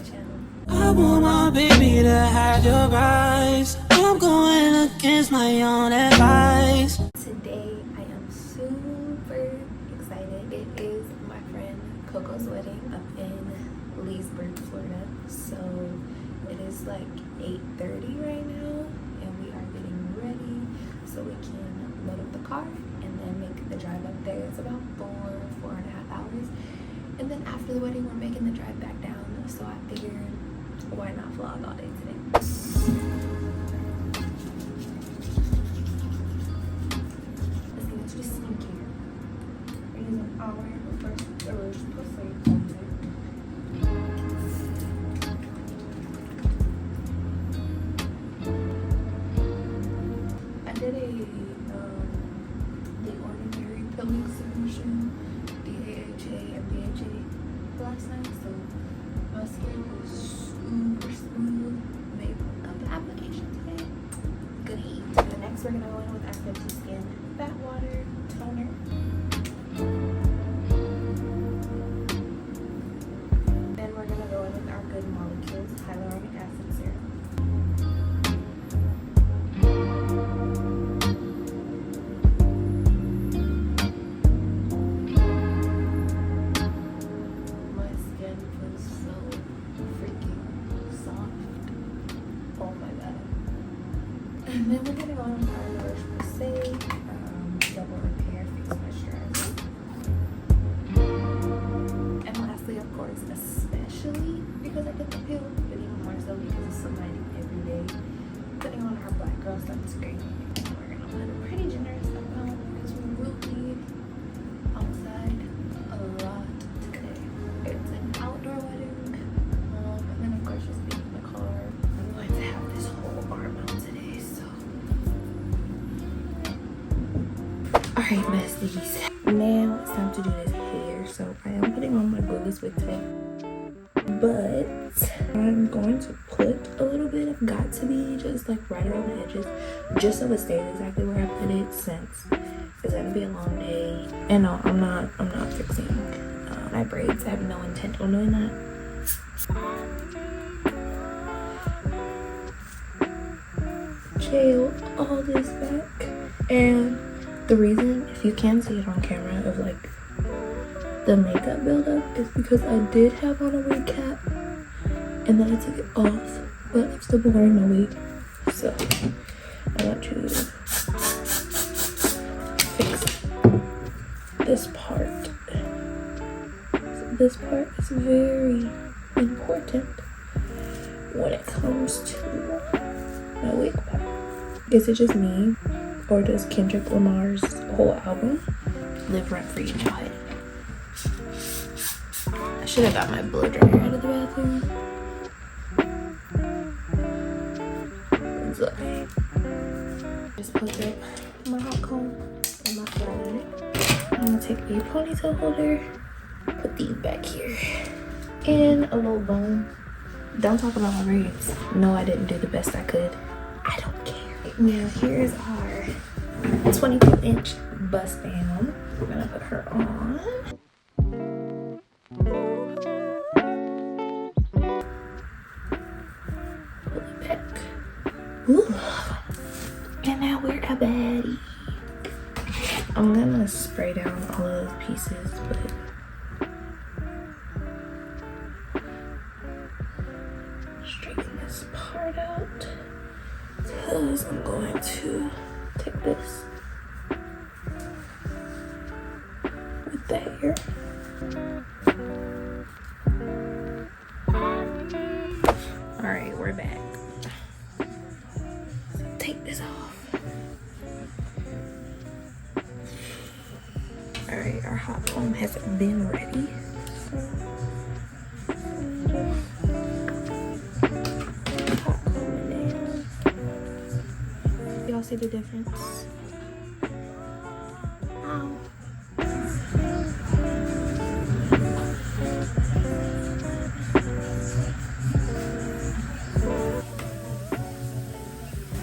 channel. I want my baby to have your eyes. I'm going against my own advice. Today I am super excited. It is my friend Coco's wedding up in Leesburg, Florida. So it is like 8:30 right now and we are getting ready so we can load up the car and then make the drive up there. It's about 4.5 hours. And then after the wedding, we're making the drive back down. So I figured, why not vlog all day today? Let's get into the skincare. We're using our first Rouge Posay cleanser. I did the Ordinary peeling solution, AHA and BHA last night, so my skin was super smooth. Made a application today. Good heat. And next we're gonna go in with our 50 Skin Fat Water Toner. Then we're gonna go in with our Good Molecules Hyaluronic Acid Serum. And then we're gonna go on our Rouge Posay Double Repair Face Moisturizer. And lastly, of course, especially because I get the pill, but even more so because it's sunlighting every day, putting on our Black Girl sunscreen. And we're gonna put a pretty generous amount because we will be outside a lot today. It's an outdoor wedding, and then of course just being in the car. I'm going to have this whole arm out today. Alright, besties. Now it's time to do this hair. So I am putting on my glueless wig today. But I'm going to put a little bit of Got To Be just like right around the edges. Just so it stays exactly where I put it since it's gonna be a long day. And no, I'm not fixing my braids. I have no intent on doing that. Gel all this back. And the reason, if you can see it on camera, of like the makeup buildup is because I did have on a wig cap and then I took it off, but I'm still wearing my wig. So I want to fix this part. So this part is very important when it comes to my wig part. Is it just me? Or does Kendrick Lamar's whole album live rent free in your head? I should have got my blow dryer out of the bathroom. So, just put up my hot comb and my flat. I'm gonna take a ponytail holder, put these back here, and a little bone. Don't talk about my braids. No, I didn't do the best I could. I don't care. Now here's our 22-inch bust down. We're gonna put her on. Pull it back. Ooh. And now we're a baddie. I'm gonna spray down all of those pieces, but straighten this part out. Because I'm going to take this with the hair. Alright, we're back. So take this off. Alright, our hot comb has been ready. Y'all see the difference? Ow.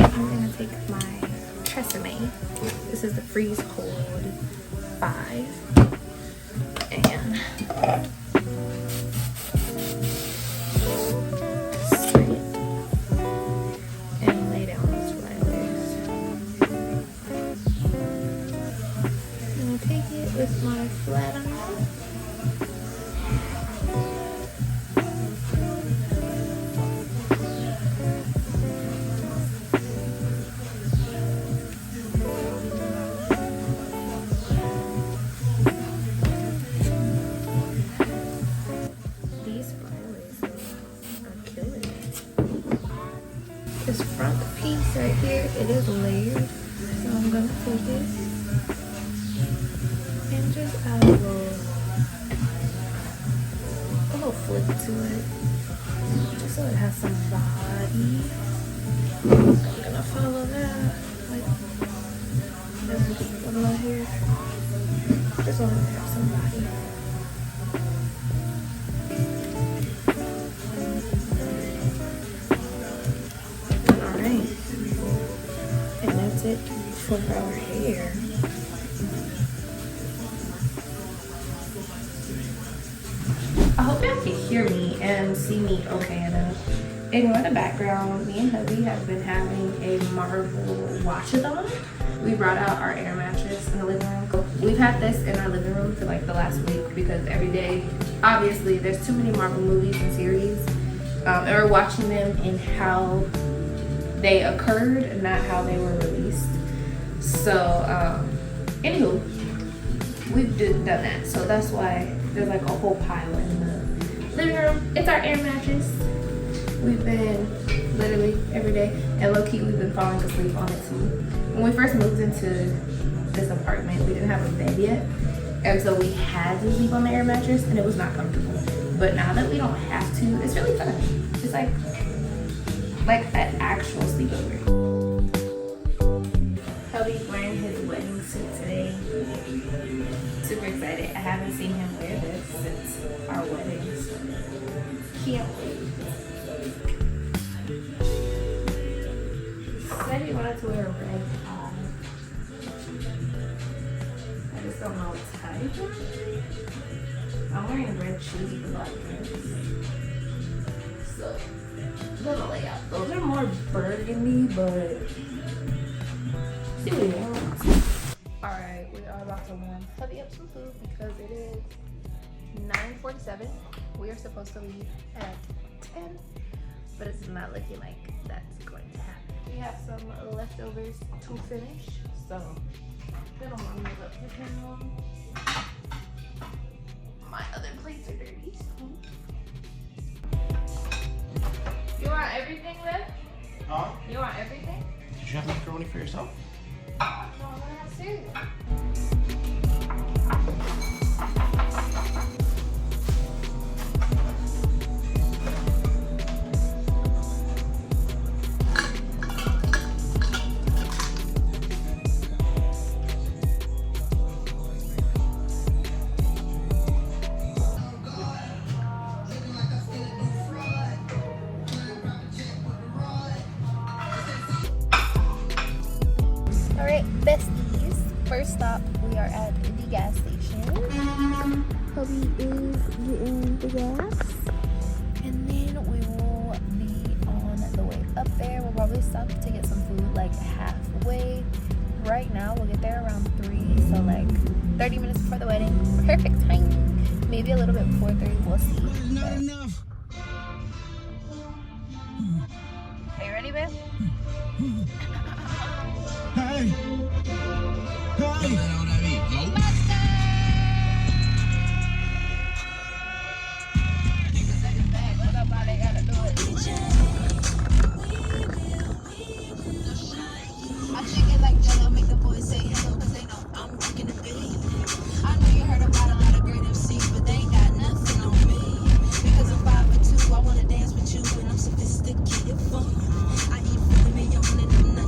I'm gonna take my Tresemme. This is the Freeze Hold 5. And it is layered, so I'm gonna take it and just add a little flip to it, just so it has some body. I'm gonna follow that with this little here. Just want it to have some body. Alright. And that's it for our hair. I hope y'all can hear me and see me okay enough. Ignore the background. Me and hubby have been having a Marvel watch-a-thon. We brought out our air mattress in the living room. We've had this in our living room for like the last week because every day, obviously, there's too many Marvel movies and series. And we're watching them in how they occurred and not how they were released. So, anywho, we've done that. So that's why there's like a whole pile in the living room. It's our air mattress. We've been literally every day, and low-key we've been falling asleep on it too. When we first moved into this apartment, we didn't have a bed yet, and so we had to sleep on the air mattress, and it was not comfortable. But now that we don't have to, it's really fun. It's like an actual sleepover. Hubby's wearing his wedding suit today. Super excited. I haven't seen him wear this since our wedding, so can't wait. Said he wanted to wear a red tie. I just don't know what type. I'm wearing red shoes with black pants. So, I'm gonna lay out. Those are more burgundy, but see what he wants. Alright, we are about to warm hubby up some food because it is 9:47. We are supposed to leave at 10, but it's not looking like that's going to happen. We have some leftovers to finish, so gonna warm those up for him. My other plates are dirty. You want everything, Liv? Huh? You want everything? Did you have macaroni for yourself? No, I'm gonna have cereal. Alright, besties. First stop, we are at the gas station. Hubby is getting the gas. And then we will be on the way up there. We'll probably stop to get some food like halfway. Right now, we'll get there around 3. So like 30 minutes before the wedding. Perfect timing. Maybe a little bit before 3, we'll see. Not enough. Are you ready, babe? Hey. Hey. I shake it like Jello, make the boys say hello, cause they know I'm rocking the beat. I know you heard about a lot of great MCs, but they ain't got nothing on me. Because I'm 5'2", I wanna dance with you, and I'm sophisticated fun. I eat filet mignon and I'm not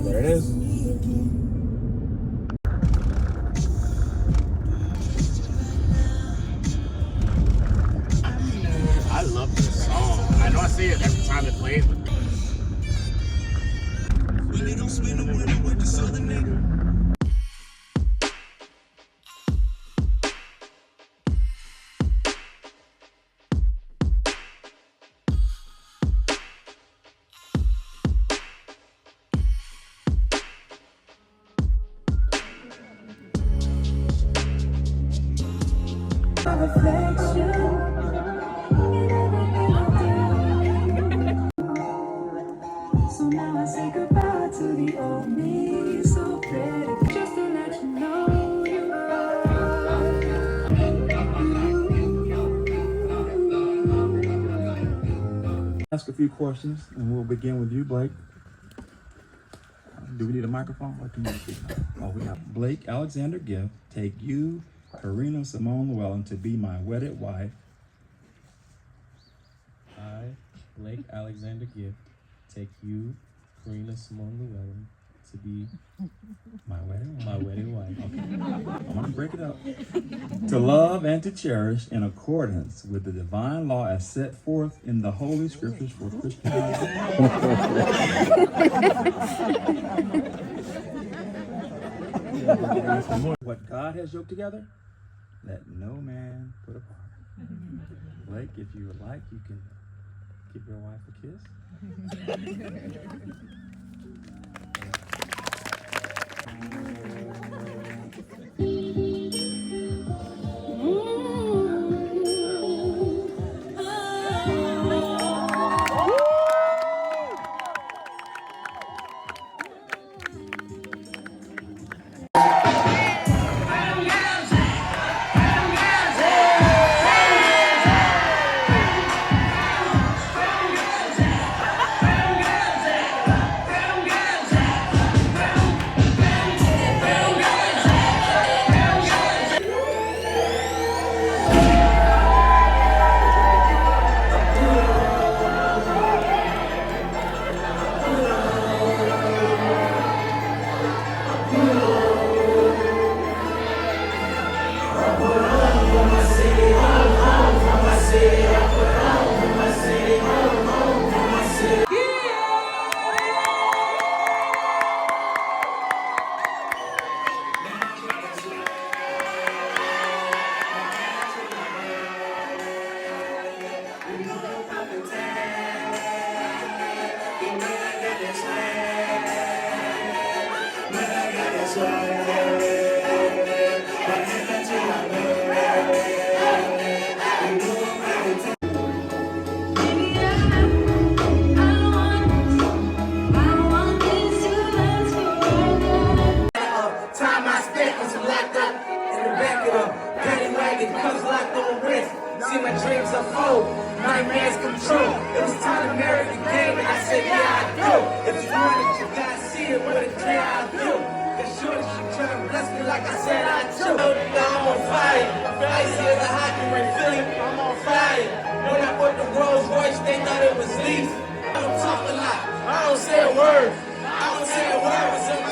There it is. I love this song. I know I say it every time it plays, but So now I say goodbye to the old me, so pretty, just to let you know you Ask a few questions, and we'll begin with you, Blake. Do we need a microphone? Or can you oh, we got Blake Alexander Gift. Take you, Karina Simone Llewellyn, to be my wedded wife. I, Blake Alexander Gift, take you, Karina Simone Llewellyn, to be My wedded wife. my wedded wife. I want to break it up. To love and to cherish in accordance with the divine law as set forth in the Holy Scriptures for Christianity. What God has yoked together, let no man put apart. Blake, if you would like, you can give your wife a kiss. Time I spent was locked up in the back of the paddy wagon, cuz locked on wrist. See my dreams unfold, nightmares come true. It was time to marry the game, and I said, yeah, I do. If you want it, you gotta see it with a clear eye view. Cause sure she trying to bless me like I said I do. I'm on fire, icy as a hockey ring, Philly, I'm on fire. When I put the Rolls Royce, they thought it was lease. I don't talk a lot, I don't say a word. I don't say a word,